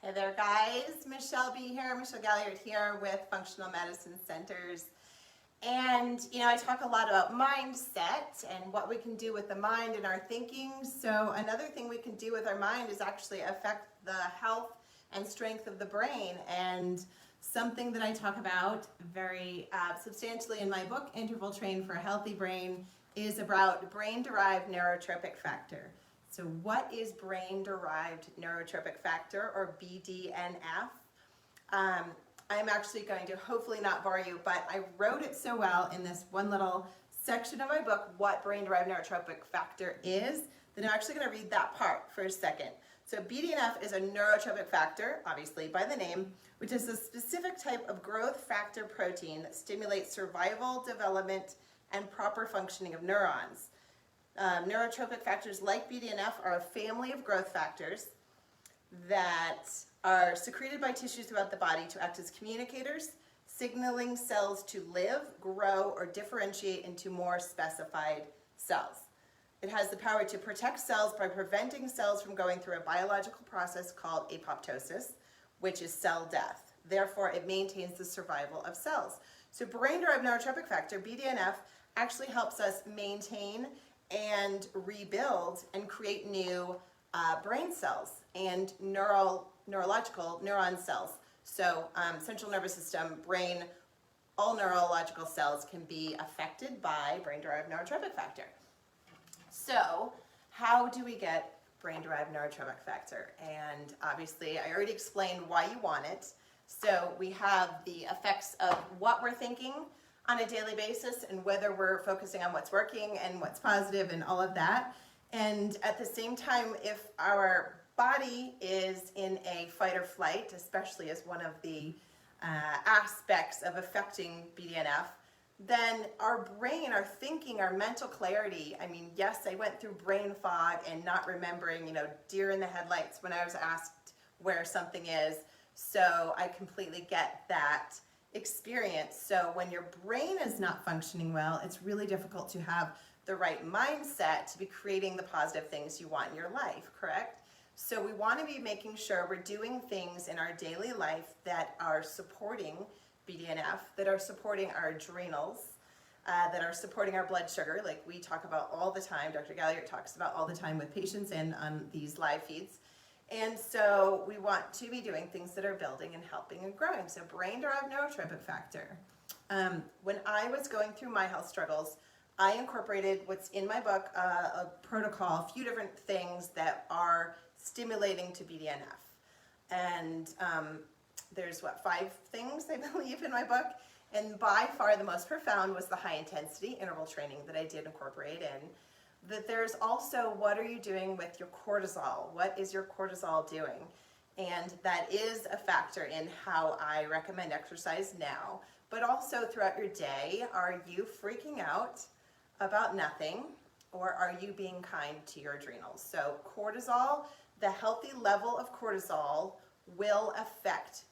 Hey there guys, Michelle B here, Michelle Galliard here with Functional Medicine Centers. And I talk a lot about mindset and what we can do with the mind and our thinking. So another thing we can do with our mind is actually affect the health and strength of the brain. And something that I talk about very substantially in my book, Interval Train for a Healthy Brain, is about brain-derived neurotrophic factor. So what is brain-derived neurotrophic factor, or BDNF? I'm actually going to hopefully not bore you, but I wrote it so well in this one little section of my book, what brain-derived neurotrophic factor is, that I'm actually going to read that part for a second. So BDNF is a neurotrophic factor, obviously by the name, which is a specific type of growth factor protein that stimulates survival, development, and proper functioning of neurons. Neurotrophic factors like BDNF are a family of growth factors that are secreted by tissues throughout the body to act as communicators, signaling cells to live, grow, or differentiate into more specified cells. It has the power to protect cells by preventing cells from going through a biological process called apoptosis, which is cell death. Therefore, it maintains the survival of cells. So brain-derived neurotrophic factor, BDNF, actually helps us maintain and rebuild and create new brain cells and neurological neuron cells. So central nervous system, brain, all neurological cells can be affected by brain-derived neurotrophic factor. So how do we get brain-derived neurotrophic factor? And obviously I already explained why you want it. So we have the effects of what we're thinking on a daily basis and whether we're focusing on what's working and what's positive and all of that. And at the same time, if our body is in a fight or flight, especially as one of the aspects of affecting BDNF, then our brain, our thinking, our mental clarity, I mean, yes, I went through brain fog and not remembering, deer in the headlights when I was asked where something is. So I completely get that experience. So when your brain is not functioning well, it's really difficult to have the right mindset to be creating the positive things you want in your life, correct? So we want to be making sure we're doing things in our daily life that are supporting BDNF, that are supporting our adrenals, that are supporting our blood sugar, like we talk about all the time, Dr. Galliard talks about all the time with patients and on these live feeds. And so we want to be doing things that are building and helping and growing. So brain-derived neurotrophic factor. When I was going through my health struggles, I incorporated what's in my book, a protocol, a few different things that are stimulating to BDNF. And there's 5 things, I believe, in my book. And by far the most profound was the high intensity interval training that I did incorporate in. That there's also, what are you doing with your cortisol? What is your cortisol doing? And that is a factor in how I recommend exercise now. But also throughout your day, are you freaking out about nothing, or are you being kind to your adrenals? So cortisol, the healthy level of cortisol will affect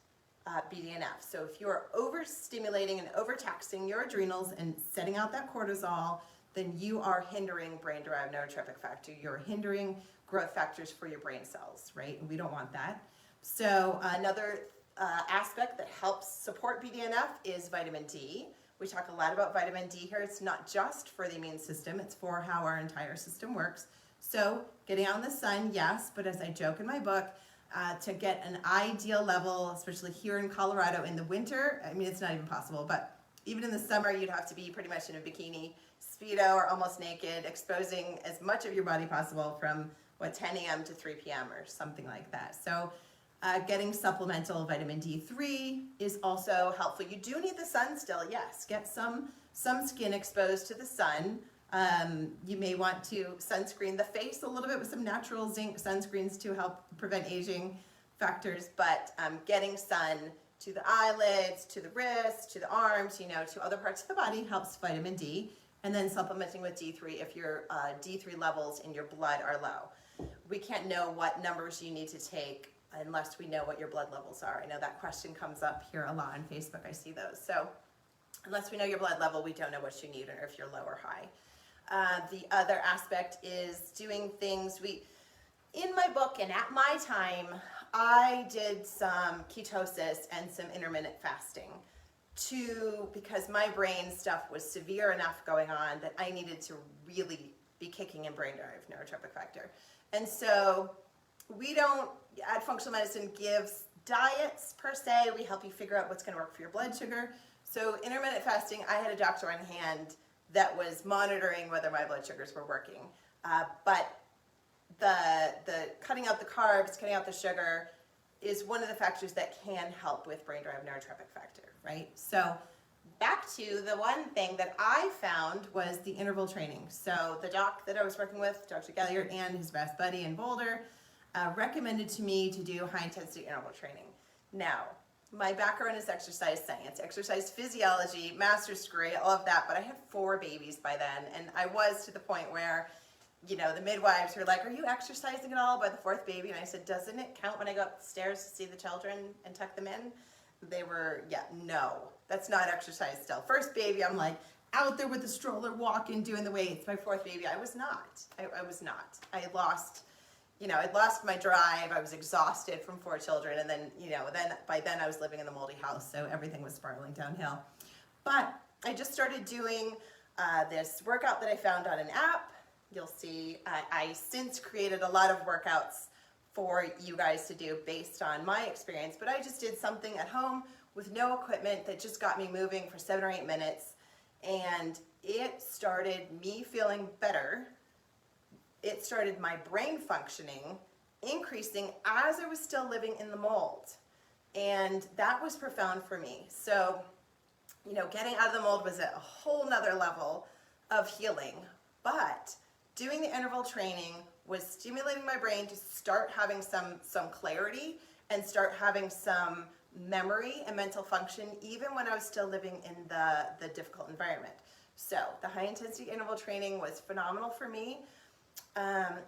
BDNF. So if you're overstimulating and overtaxing your adrenals and setting out that cortisol, then you are hindering brain-derived neurotrophic factor. You're hindering growth factors for your brain cells, right? And we don't want that. So another aspect that helps support BDNF is vitamin D. We talk a lot about vitamin D here. It's not just for the immune system, it's for how our entire system works. So getting out in the sun, yes, but as I joke in my book, to get an ideal level, especially here in Colorado in the winter, I mean, it's not even possible, but even in the summer, you'd have to be pretty much in a bikini, Speedo, or almost naked, exposing as much of your body possible from 10 a.m. to 3 p.m. or something like that. So getting supplemental vitamin D3 is also helpful. You do need the sun still, yes. Get some skin exposed to the sun. You may want to sunscreen the face a little bit with some natural zinc sunscreens to help prevent aging factors, but getting sun to the eyelids, to the wrists, to the arms, to other parts of the body helps vitamin D. And then supplementing with D3 if your D3 levels in your blood are low. We can't know what numbers you need to take unless we know what your blood levels are. I know that question comes up here a lot on Facebook. I see those. So unless we know your blood level, we don't know what you need or if you're low or high. The other aspect is doing things in my book and at my time, I did some ketosis and some intermittent fasting because my brain stuff was severe enough going on that I needed to really be kicking in brain-derived neurotropic factor. And so we don't, at Functional Medicine, give diets per se. We help you figure out what's going to work for your blood sugar. So intermittent fasting, I had a doctor on hand that was monitoring whether my blood sugars were working. But the cutting out the carbs, cutting out the sugar is one of the factors that can help with brain-derived neurotropic factor, right? So back to the one thing that I found was the interval training. So the doc that I was working with, Dr. Galliard, and his best buddy in Boulder, recommended to me to do high-intensity interval training. Now, my background is exercise science, exercise physiology, master's degree, all of that, but I had 4 babies by then, and I was to the point where, you know, the midwives were like, are you exercising at all by the 4th baby? And I said, doesn't it count when I go upstairs to see the children and tuck them in? They were, yeah, no, that's not exercise still. 1st baby, I'm like out there with the stroller, walking, doing the weights. My 4th baby, I was not. I was not. I lost, you know, I'd lost my drive. I was exhausted from 4 children. And then, you know, by then I was living in the moldy house, so everything was spiraling downhill. But I just started doing this workout that I found on an app. You'll see I since created a lot of workouts for you guys to do based on my experience, but I just did something at home with no equipment that just got me moving for 7 or 8 minutes, and it started me feeling better. It started my brain functioning, increasing as I was still living in the mold, and that was profound for me. So, you know, getting out of the mold was a whole nother level of healing, but doing the interval training was stimulating my brain to start having some clarity and start having some memory and mental function even when I was still living in the difficult environment. So the high intensity interval training was phenomenal for me.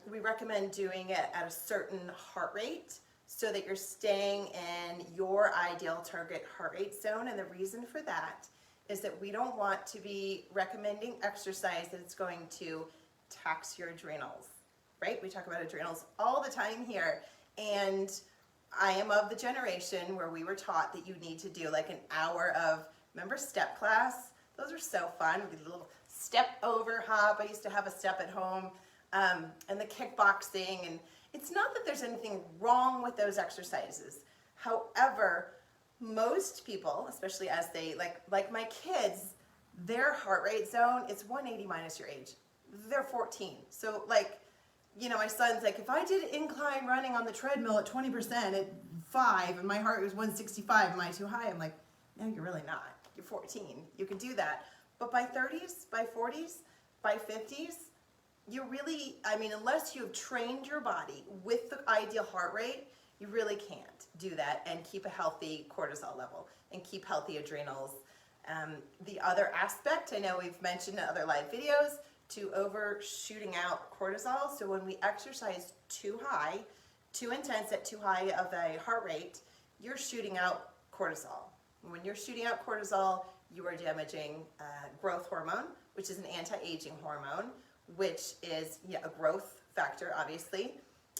We recommend doing it at a certain heart rate so that you're staying in your ideal target heart rate zone, and the reason for that is that we don't want to be recommending exercise that's going to tax your adrenals, right? We talk about adrenals all the time here, and I am of the generation where we were taught that you need to do like an hour of, remember step class? Those are so fun. We did a little step over hop. I used to have a step at home, and the kickboxing, and it's not that there's anything wrong with those exercises. However, most people, especially as they, like my kids, their heart rate zone is 180 minus your age. They're 14. So like, you know, my son's like, if I did incline running on the treadmill at 20% at 5 and my heart was 165, am I too high? I'm like, no, you're really not. You're 14. You can do that. But by 30s, by 40s, by 50s, you really, I mean, unless you've trained your body with the ideal heart rate, you really can't do that and keep a healthy cortisol level and keep healthy adrenals. The other aspect, I know we've mentioned in other live videos, to overshooting out cortisol. So when we exercise too high, too intense at too high of a heart rate, you're shooting out cortisol. When you're shooting out cortisol, you are damaging growth hormone, which is an anti-aging hormone, which is a growth factor, obviously.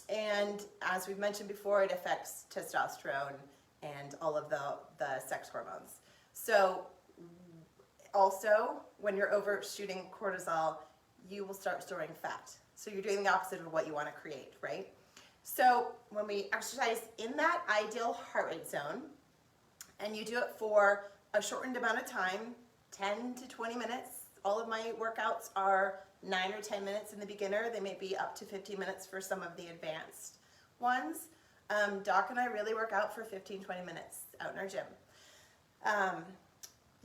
And as we've mentioned before, it affects testosterone and all of the sex hormones. So also, when you're overshooting cortisol, you will start storing fat. So you're doing the opposite of what you want to create, right? So when we exercise in that ideal heart rate zone, and you do it for a shortened amount of time, 10 to 20 minutes, all of my workouts are 9 or 10 minutes in the beginner. They may be up to 15 minutes for some of the advanced ones. Doc and I really work out for 15, 20 minutes out in our gym.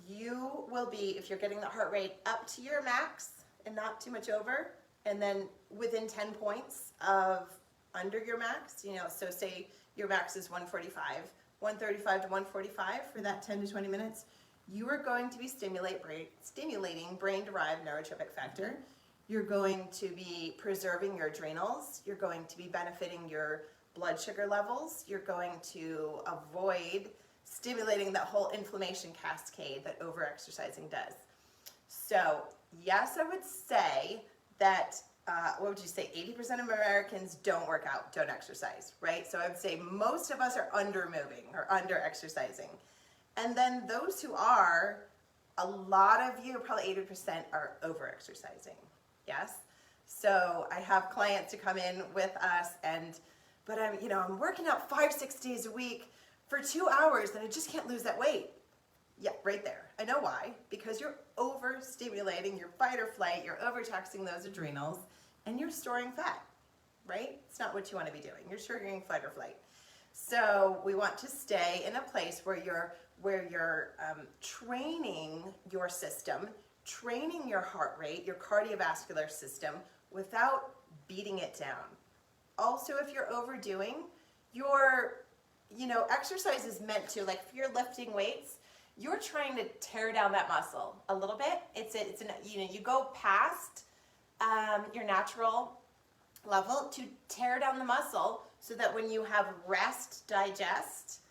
You will be, if you're getting the heart rate up to your max and not too much over, and then within 10 points of under your max, you know, so say your max is 145 to 145 for that 10 to 20 minutes, you are going to be stimulating brain-derived neurotropic factor. You're going to be preserving your adrenals. You're going to be benefiting your blood sugar levels. You're going to avoid stimulating that whole inflammation cascade that overexercising does. So yes, I would say that what would you say, 80% of Americans don't work out, don't exercise, right? So I would say most of us are under moving or under exercising. And then those who are, a lot of you, probably 80%, are over exercising, yes? So I have clients who come in with us but I'm working out 5-6 days a week for 2 hours and I just can't lose that weight. Yeah, right there. I know why. Because you're overstimulating your fight or flight, you're overtaxing those adrenals, and you're storing fat, right? It's not what you want to be doing. You're triggering fight or flight. So we want to stay in a place where you're training your system, training your heart rate, your cardiovascular system, without beating it down. Also, if you're overdoing, exercise is meant to, like if you're lifting weights, you're trying to tear down that muscle a little bit. You go past your natural level to tear down the muscle so that when you have rest, digest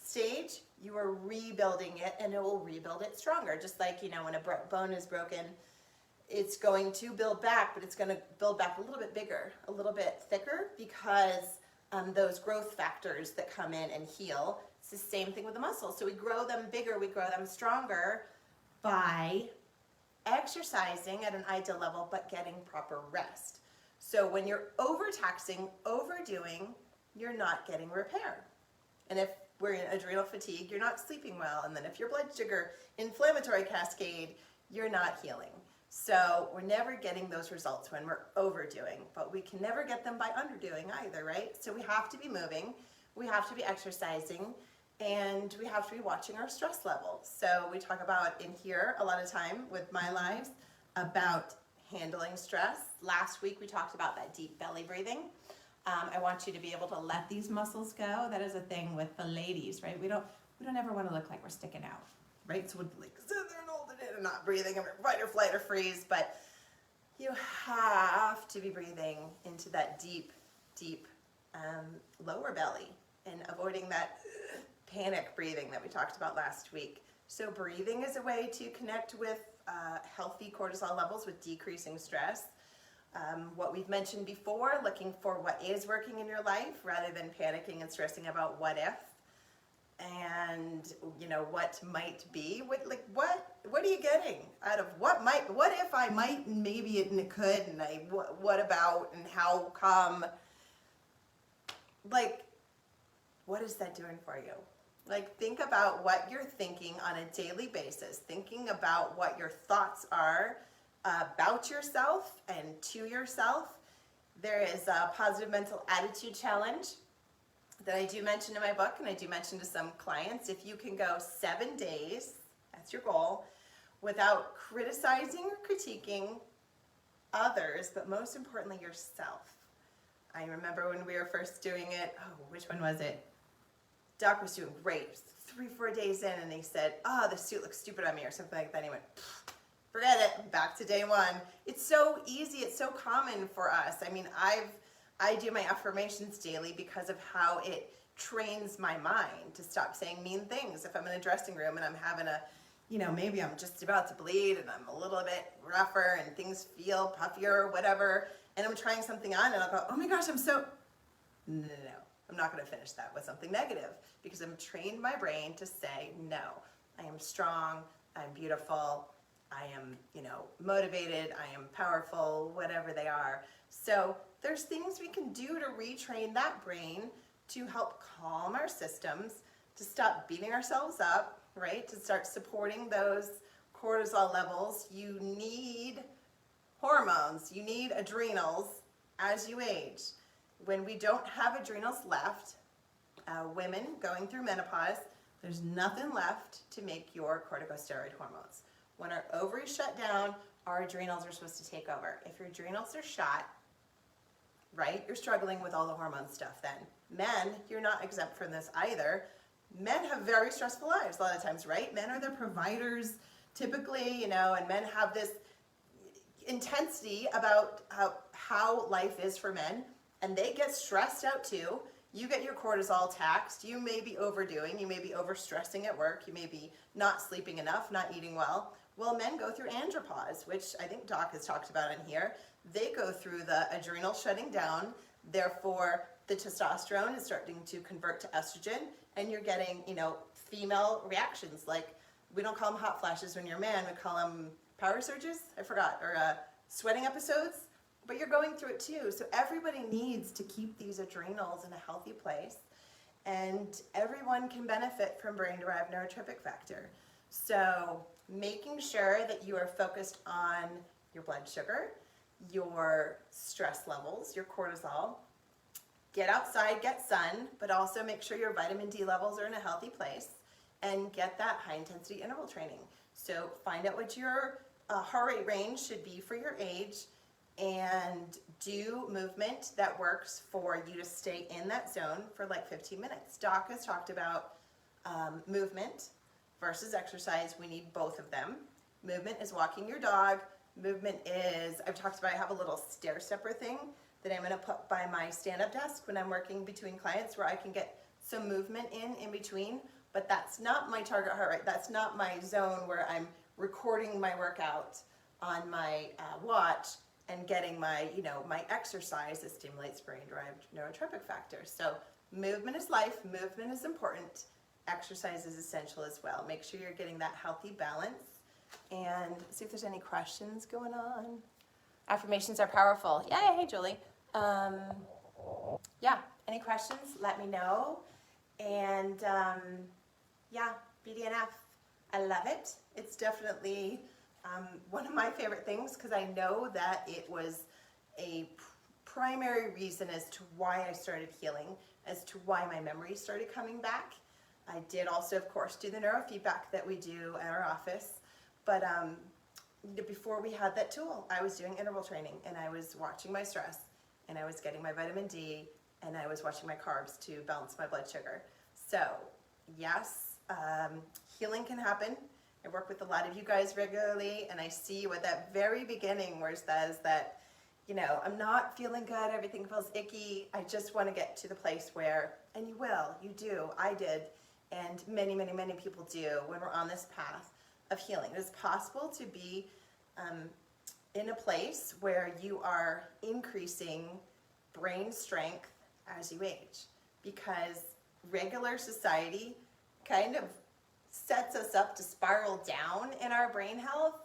stage, you are rebuilding it and it will rebuild it stronger. Just like, when a bone is broken, it's going to build back, but it's going to build back a little bit bigger, a little bit thicker, because those growth factors that come in and heal. It's the same thing with the muscles. So we grow them bigger, we grow them stronger by exercising at an ideal level, but getting proper rest. So when you're overtaxing, overdoing, you're not getting repair. And if we're in adrenal fatigue, you're not sleeping well. And then if your blood sugar inflammatory cascade, you're not healing. So we're never getting those results when we're overdoing, but we can never get them by underdoing either, right? So we have to be moving, we have to be exercising, and we have to be watching our stress level. So we talk about in here a lot of time with my lives about handling stress. Last week we talked about that deep belly breathing. I want you to be able to let these muscles go. That is a thing with the ladies, right? We don't ever want to look like we're sticking out, right? So we're like sitting there and holding it and not breathing, and fight or flight or freeze. But you have to be breathing into that deep, deep lower belly and avoiding that panic breathing that we talked about last week. So breathing is a way to connect with healthy cortisol levels with decreasing stress. What we've mentioned before, looking for what is working in your life rather than panicking and stressing about what if, and what might be. What are you getting out of what if I might, maybe it and it could, and what about, and how come? Like, what is that doing for you? Like, think about what you're thinking on a daily basis, thinking about what your thoughts are about yourself and to yourself. There is a positive mental attitude challenge that I do mention in my book, and I do mention to some clients. If you can go 7 days, that's your goal, without criticizing or critiquing others, but most importantly yourself. I remember when we were first doing it, which one was it? Doc was doing great. 3-4 days in, and he said, the suit looks stupid on me, or something like that. And he went, forget it, back to day one. It's so easy, it's so common for us. I mean, I do my affirmations daily because of how it trains my mind to stop saying mean things. If I'm in a dressing room and I'm having maybe I'm just about to bleed and I'm a little bit rougher and things feel puffier or whatever, and I'm trying something on and I'll go, oh my gosh, no. I'm not going to finish that with something negative, because I'm trained my brain to say, no, I am strong, I'm beautiful, I am, motivated, I am powerful, whatever they are. So there's things we can do to retrain that brain to help calm our systems, to stop beating ourselves up, right? To start supporting those cortisol levels. You need hormones, you need adrenals as you age. When we don't have adrenals left, women going through menopause, there's nothing left to make your corticosteroid hormones. When our ovaries shut down, our adrenals are supposed to take over. If your adrenals are shot, right, you're struggling with all the hormone stuff then. Men, you're not exempt from this either. Men have very stressful lives a lot of times, right? Men are the providers typically, and men have this intensity about how life is for men, and they get stressed out too. You get your cortisol taxed, you may be overdoing, you may be overstressing at work, you may be not sleeping enough, not eating well. Well, men go through andropause, which I think Doc has talked about in here. They go through the adrenal shutting down, therefore the testosterone is starting to convert to estrogen, and you're getting, female reactions. Like, we don't call them hot flashes when you're a man, we call them power surges, I forgot, or sweating episodes, but you're going through it too. So everybody needs to keep these adrenals in a healthy place, and everyone can benefit from brain-derived neurotropic factor. So making sure that you are focused on your blood sugar, your stress levels, your cortisol. Get outside, get sun, but also make sure your vitamin D levels are in a healthy place, and get that high intensity interval training. So find out what your heart rate range should be for your age, and do movement that works for you to stay in that zone for like 15 minutes. Doc has talked about movement versus exercise. We need both of them. Movement is walking your dog. Movement is, I've talked about, I have a little stair stepper thing that I'm going to put by my stand-up desk when I'm working between clients, where I can get some movement in between, but that's not my target heart rate. That's not my zone where I'm recording my workout on my watch and getting my, my exercise that stimulates brain-derived neurotropic factor. So movement is life, movement is important, exercise is essential as well. Make sure you're getting that healthy balance, and see if there's any questions going on. Affirmations are powerful. Yay, hey Julie. Yeah, any questions, let me know. And yeah, BDNF, I love it. It's definitely one of my favorite things, because I know that it was a primary reason as to why I started healing, as to why my memories started coming back. I did also, of course, do the neurofeedback that we do at our office, but before we had that tool, I was doing interval training, and I was watching my stress, and I was getting my vitamin D, and I was watching my carbs to balance my blood sugar. So yes, healing can happen. I work with a lot of you guys regularly, and I see you at that very beginning where it says that, I'm not feeling good, everything feels icky, I just want to get to the place where, and you will, you do, I did, and many, many, many people do when we're on this path of healing. It is possible to be in a place where you are increasing brain strength as you age, because regular society kind of sets us up to spiral down in our brain health.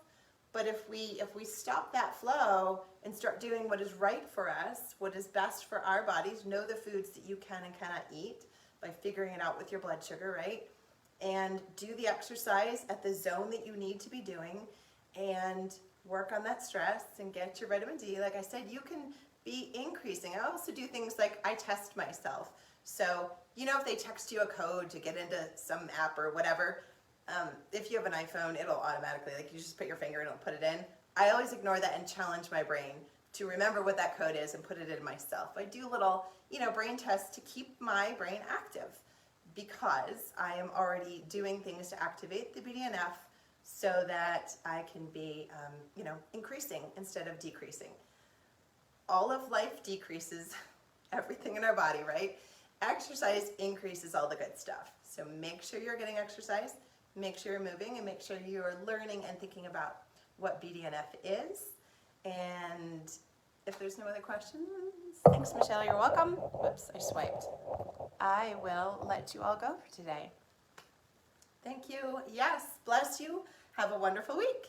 But if we stop that flow and start doing what is right for us, what is best for our bodies, know the foods that you can and cannot eat by figuring it out with your blood sugar, right? And do the exercise at the zone that you need to be doing, and work on that stress and get your vitamin D. Like I said, you can be increasing. I also do things like I test myself. So, if they text you a code to get into some app or whatever, if you have an iPhone, it'll automatically, you just put your finger and it'll put it in. I always ignore that and challenge my brain to remember what that code is and put it in myself. I do little, brain tests to keep my brain active, because I am already doing things to activate the BDNF so that I can be, increasing instead of decreasing. All of life decreases everything in our body, right? Exercise increases all the good stuff. So make sure you're getting exercise, make sure you're moving, and make sure you're learning and thinking about what BDNF is. And if there's no other questions, thanks Michelle, you're welcome. Whoops, I swiped. I will let you all go for today. Thank you. Yes, bless you. Have a wonderful week.